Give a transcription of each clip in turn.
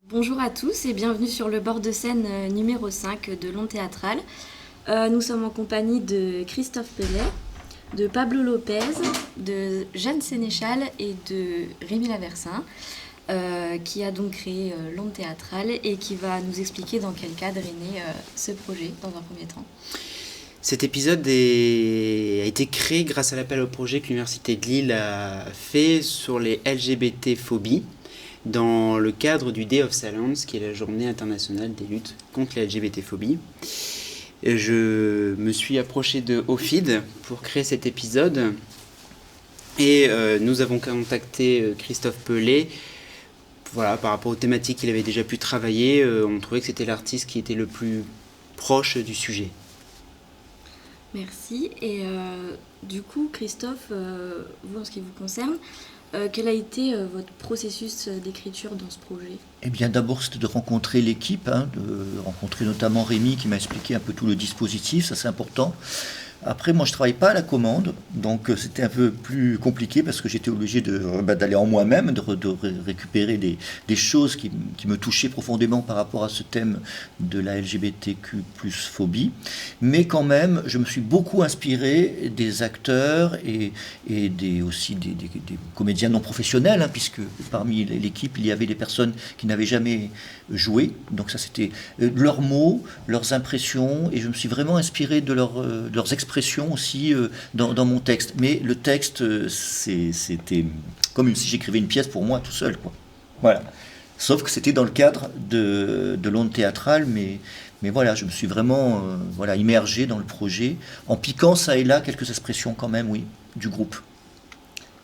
Bonjour à tous et bienvenue sur le bord de scène numéro 5 de l'Onde Théâtrale. Nous sommes en compagnie de Christophe Pellet, de Pablo Lopez, de Jeanne Sénéchal et de Rémi Laversin, qui a donc créé l'Onde Théâtrale et qui va nous expliquer dans quel cadre est né ce projet dans un premier temps. Cet épisode a été créé grâce à l'appel au projet que l'Université de Lille a fait sur les LGBT-phobies dans le cadre du Day of Silence, qui est la journée internationale des luttes contre les LGBT-phobies. Je me suis approché de Ophid pour créer cet épisode et nous avons contacté Christophe Pellet. Voilà, par rapport aux thématiques qu'il avait déjà pu travailler, on trouvait que c'était l'artiste qui était le plus proche du sujet. Merci. Et du coup, Christophe, vous en ce qui vous concerne, quel a été votre processus d'écriture dans ce projet ? Eh bien, d'abord, c'était de rencontrer l'équipe, de rencontrer notamment Rémi qui m'a expliqué un peu tout le dispositif, ça c'est important. Après, moi, je ne travaille pas à la commande, donc c'était un peu plus compliqué parce que j'étais obligé d'aller en moi-même, de récupérer des choses qui me touchaient profondément par rapport à ce thème de la LGBTQ+ phobie. Mais quand même, je me suis beaucoup inspiré des acteurs et aussi des comédiens non professionnels, puisque parmi l'équipe, il y avait des personnes qui n'avaient jamais joué. Donc ça, c'était leurs mots, leurs impressions, et je me suis vraiment inspiré de leurs expressions aussi dans mon texte. Mais le texte, c'était comme si j'écrivais une pièce pour moi tout seul, quoi. Voilà. Sauf que c'était dans le cadre de l'Onde Théâtrale, mais voilà, je me suis vraiment immergé dans le projet, en piquant ça et là quelques expressions quand même, oui, du groupe.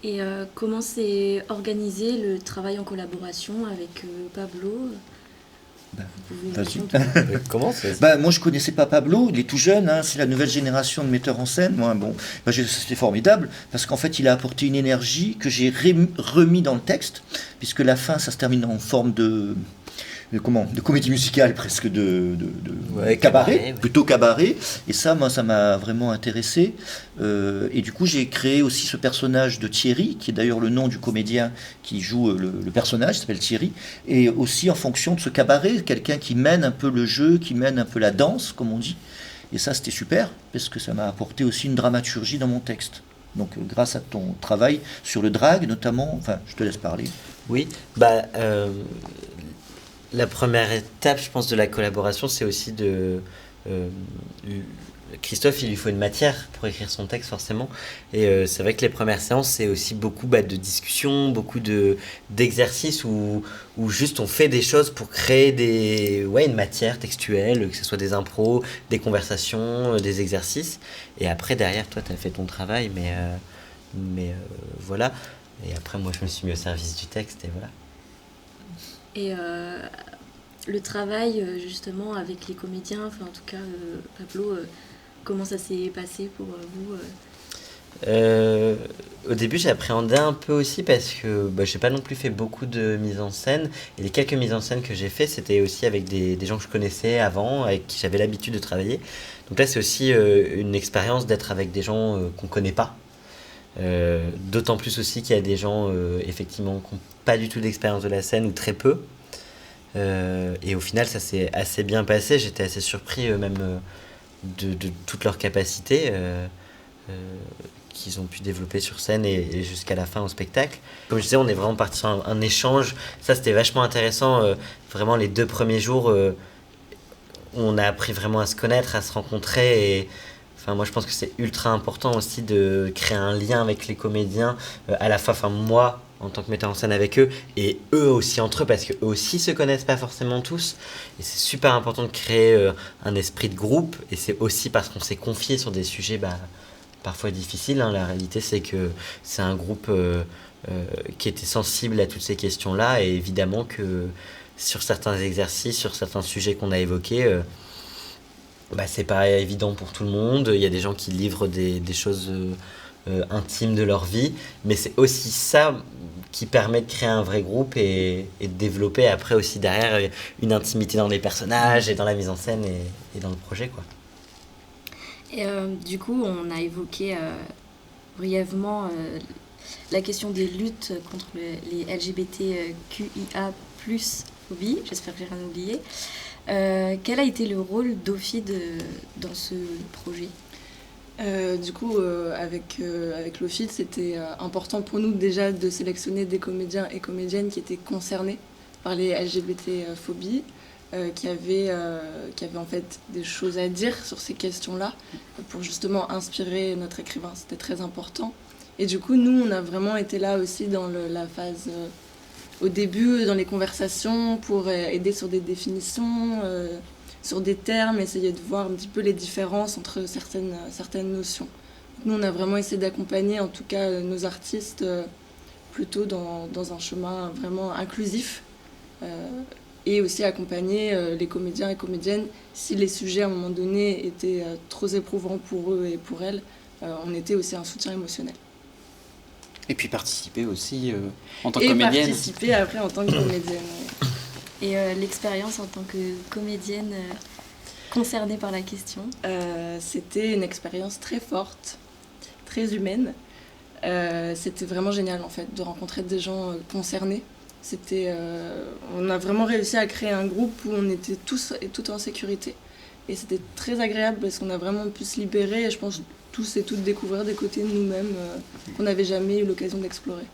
Et comment s'est organisé le travail en collaboration avec Pablo ? Comment c'est Moi je connaissais pas Pablo, il est tout jeune, c'est la nouvelle génération de metteurs en scène. C'était formidable parce qu'en fait il a apporté une énergie que j'ai remis dans le texte, puisque la fin ça se termine en forme de comédie musicale, presque de cabaret, plutôt cabaret, et ça m'a vraiment intéressé, et du coup j'ai créé aussi ce personnage de Thierry, qui est d'ailleurs le nom du comédien qui joue le personnage, il s'appelle Thierry, et aussi en fonction de ce cabaret, quelqu'un qui mène un peu le jeu, qui mène un peu la danse, comme on dit, et ça c'était super, parce que ça m'a apporté aussi une dramaturgie dans mon texte. Donc grâce à ton travail sur le drag notamment, je te laisse parler. Oui, la première étape, je pense, de la collaboration, c'est aussi Christophe, il lui faut une matière pour écrire son texte, forcément. Et c'est vrai que les premières séances, c'est aussi beaucoup de discussions, beaucoup d'exercices où juste on fait des choses pour créer une matière textuelle, que ce soit des impros, des conversations, des exercices. Et après, derrière, toi, tu as fait ton travail, mais voilà. Et après, moi, je me suis mis au service du texte, et voilà. Et le travail justement avec les comédiens, en tout cas Pablo, comment ça s'est passé pour vous Au début j'appréhendais un peu aussi parce que j'ai pas non plus fait beaucoup de mise en scène, et les quelques mises en scène que j'ai fait c'était aussi avec des gens que je connaissais avant, avec qui j'avais l'habitude de travailler. Donc là c'est aussi une expérience d'être avec des gens qu'on connaît pas. D'autant plus aussi qu'il y a des gens effectivement qui n'ont pas du tout d'expérience de la scène ou très peu, et au final ça s'est assez bien passé. J'étais assez surpris même de toute leur capacité qu'ils ont pu développer sur scène et jusqu'à la fin au spectacle. Comme je disais, on est vraiment parti sur un échange, ça c'était vachement intéressant. Vraiment les 2 premiers jours on a appris vraiment à se connaître, à se rencontrer, et moi je pense que c'est ultra important aussi de créer un lien avec les comédiens, à la fois moi en tant que metteur en scène avec eux, et eux aussi entre eux, parce qu'eux aussi se connaissent pas forcément tous, et c'est super important de créer un esprit de groupe, et c'est aussi parce qu'on s'est confié sur des sujets parfois difficiles. La réalité c'est que c'est un groupe qui était sensible à toutes ces questions-là, et évidemment que sur certains exercices, sur certains sujets qu'on a évoqués, c'est pas évident pour tout le monde. Il y a des gens qui livrent des choses intimes de leur vie, mais c'est aussi ça qui permet de créer un vrai groupe et de développer après aussi derrière une intimité dans les personnages et dans la mise en scène et dans le projet, quoi. Et du coup, on a évoqué brièvement la question des luttes contre les LGBTQIA+, phobie, j'espère que j'ai rien oublié. Quel a été le rôle d'Ophi dans ce projet ? Avec l'OFID, c'était important pour nous déjà de sélectionner des comédiens et comédiennes qui étaient concernés par les LGBT-phobies, qui avaient en fait des choses à dire sur ces questions-là pour justement inspirer notre écrivain. C'était très important. Et du coup, nous, on a vraiment été là aussi dans la phase, au début, dans les conversations, pour aider sur des définitions, sur des termes, essayer de voir un petit peu les différences entre certaines notions. Nous, on a vraiment essayé d'accompagner, en tout cas, nos artistes plutôt dans un chemin vraiment inclusif et aussi accompagner les comédiens et comédiennes si les sujets, à un moment donné, étaient trop éprouvants pour eux et pour elles. On était aussi un soutien émotionnel. Et puis participer aussi en tant que comédienne. Et participer après en tant que comédienne. Et l'expérience en tant que comédienne concernée par la question C'était une expérience très forte, très humaine. C'était vraiment génial en fait de rencontrer des gens concernés. On a vraiment réussi à créer un groupe où on était tous et toutes en sécurité. Et c'était très agréable parce qu'on a vraiment pu se libérer et je pense tous et toutes découvrir des côtés de nous-mêmes qu'on n'avait jamais eu l'occasion d'explorer.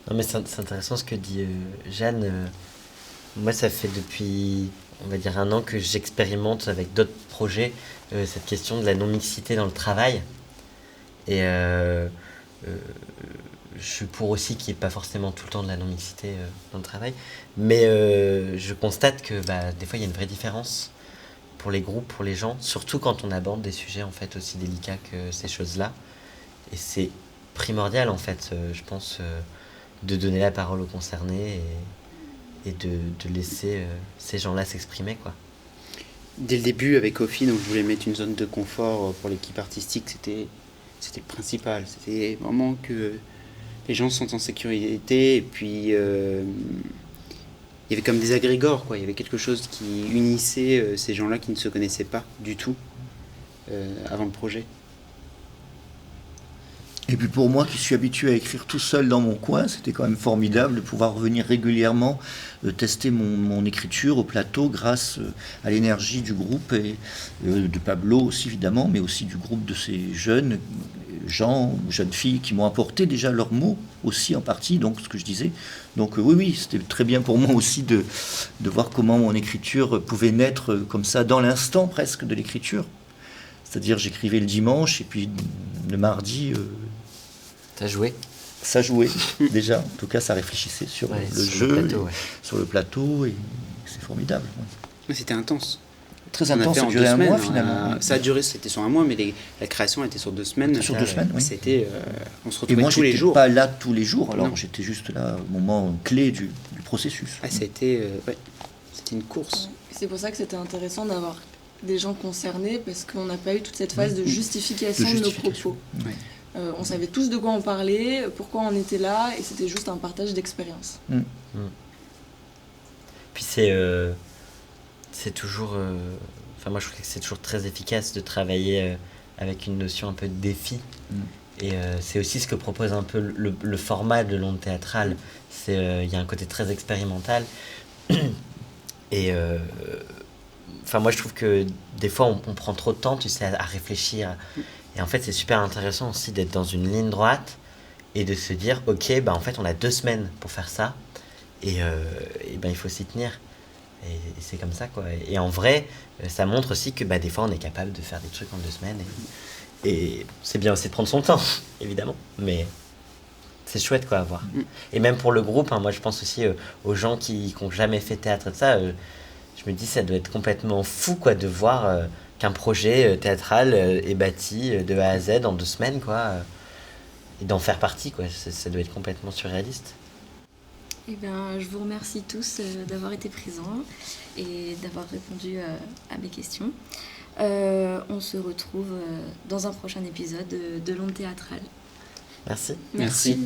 Non mais c'est intéressant ce que dit Jeanne. Moi ça fait depuis, on va dire 1 an que j'expérimente avec d'autres projets cette question de la non-mixité dans le travail. Et je suis pour aussi qu'il n'y ait pas forcément tout le temps de la non-mixité dans le travail. Mais je constate que des fois il y a une vraie différence pour les groupes, pour les gens, surtout quand on aborde des sujets en fait aussi délicats que ces choses-là. Et c'est primordial en fait, je pense, de donner la parole aux concernés et de laisser ces gens-là s'exprimer, quoi. Dès le début, avec Ophi, donc je voulais mettre une zone de confort pour l'équipe artistique, c'était le principal. C'était vraiment que les gens se sentent en sécurité, et puis il y avait comme des agrégores, quoi. Il y avait quelque chose qui unissait ces gens-là qui ne se connaissaient pas du tout avant le projet. Et puis pour moi qui suis habitué à écrire tout seul dans mon coin, c'était quand même formidable de pouvoir revenir régulièrement tester mon écriture au plateau grâce à l'énergie du groupe et de Pablo aussi évidemment, mais aussi du groupe de ces jeunes filles qui m'ont apporté déjà leurs mots aussi en partie, donc ce que je disais. Donc oui, c'était très bien pour moi aussi de voir comment mon écriture pouvait naître comme ça dans l'instant presque de l'écriture. C'est-à-dire j'écrivais le dimanche et puis le mardi... Ça jouait déjà, en tout cas ça réfléchissait sur le jeu, sur le plateau, et c'est formidable. Ouais. C'était intense. Très intense, ça a duré 1 mois finalement. Ça a duré, c'était sur 1 mois, mais la création était sur 2 semaines. Sur 2 semaines, oui. C'était, on se retrouvait et moi, tous les jours. Pas là tous les jours, alors j'étais juste là au moment clé du processus. C'était une course. C'est pour ça que c'était intéressant d'avoir des gens concernés, parce qu'on n'a pas eu toute cette phase de justification de nos propos. Ouais. On savait tous de quoi on parlait, pourquoi on était là, et c'était juste un partage d'expérience. Puis c'est toujours... moi je trouve que c'est toujours très efficace de travailler avec une notion un peu de défi. Et c'est aussi ce que propose un peu le format de l'onde théâtrale. Il y a un côté très expérimental. Et moi je trouve que des fois on prend trop de temps, tu sais, à réfléchir. Et en fait c'est super intéressant aussi d'être dans une ligne droite et de se dire ok, en fait on a 2 semaines pour faire ça. Et il faut s'y tenir. Et c'est comme ça, quoi. Et en vrai, ça montre aussi que des fois on est capable de faire des trucs en 2 semaines. Et c'est bien aussi de prendre son temps, évidemment. Mais c'est chouette, quoi, à voir. Et même pour le groupe, moi je pense aussi aux gens qui n'ont jamais fait théâtre et de ça. Je me dis ça doit être complètement fou, quoi, de voir qu'un projet théâtral est bâti de A à Z en 2 semaines, quoi. Et d'en faire partie, quoi. Ça doit être complètement surréaliste. Eh bien, je vous remercie tous d'avoir été présents et d'avoir répondu à mes questions. On se retrouve dans un prochain épisode de l'onde théâtrale. Merci. Merci.